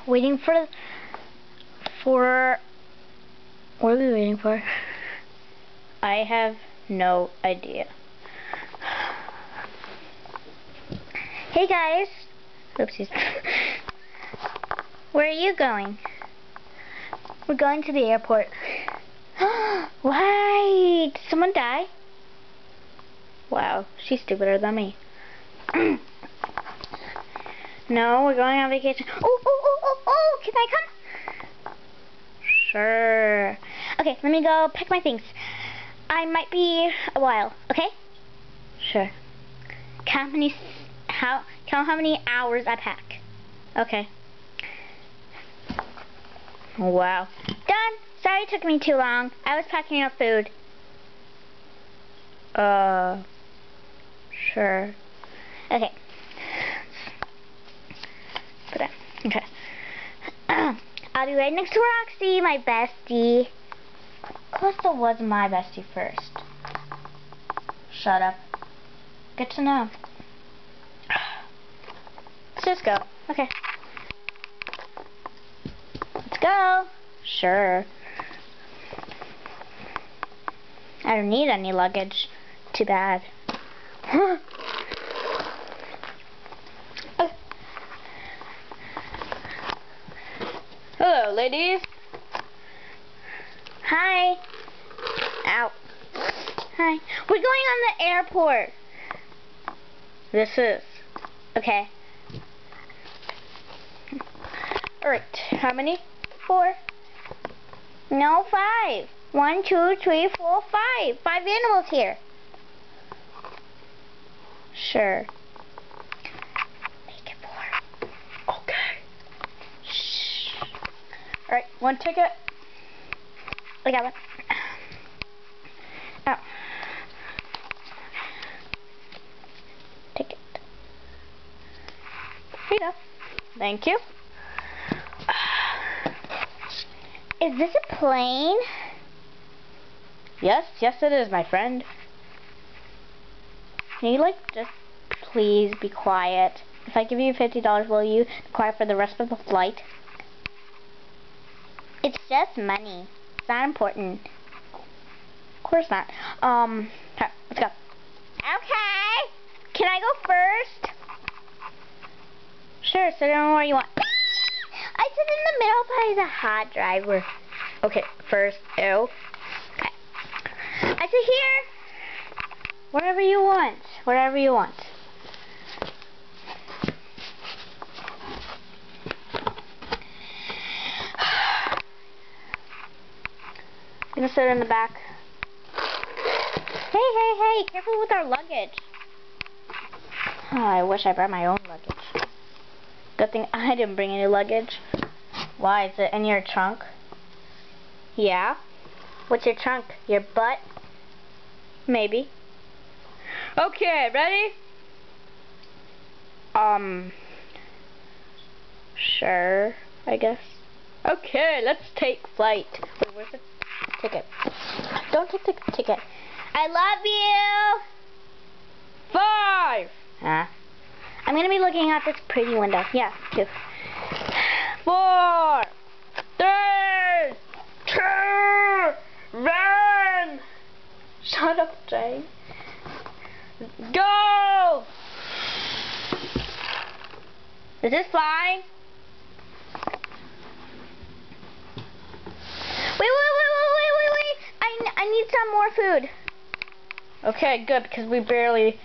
Waiting for... What are we waiting for? I have no idea. Hey guys. Oopsies. Where are you going? We're going to the airport. Why? Did someone die? Wow, she's stupider than me. No, we're going on vacation. Oh, can I come? Sure. Okay, let me go pack my things. I might be a while, okay? Sure. Count how many hours I pack. Okay. Wow. Done. Sorry it took me too long. I was packing up food. Sure. Okay. Put that. Okay. I'll be right next to Roxy, my bestie. Costa was my bestie first. Shut up. Good to know. Let's just go. Okay. Let's go. Sure. I don't need any luggage. Too bad. Hello, ladies. Hi. Ow. Hi. We're going on the airport. This is. Okay. Alright. How many? 4. No, 5. 1, 2, 3, 4, 5. 5 animals here. Sure. Make it 4. Okay. Shh. Alright, 1 ticket. I got one. Oh. Ticket. Here you go. Thank you. Is this a plane? Yes, it is, my friend. Can you, just please be quiet? If I give you $50, will you be quiet for the rest of the flight? It's just money. It's not important. Of course not. Okay, let's go. Okay. Can I go first? Sure, sit down where you want. I sit in the middle by the hot driver. Okay, first, ew. Okay. I sit here. Whatever you want. Whatever you want. I'm gonna sit in the back. Hey, careful with our luggage. Oh, I wish I brought my own luggage. Good thing I didn't bring any luggage. Why? Is it in your trunk? Yeah? What's your trunk? Your butt? Maybe. Okay, ready? Sure, I guess. Okay, let's take flight. Wait, where's the ticket? Don't take the ticket. I love you! 5! Huh? I'm gonna be looking out this pretty window. Yeah, 2. 4, 3, 2, run! Shut up, Jay. Go! Is this flying? Wait. I need some more food. Okay, good, because we barely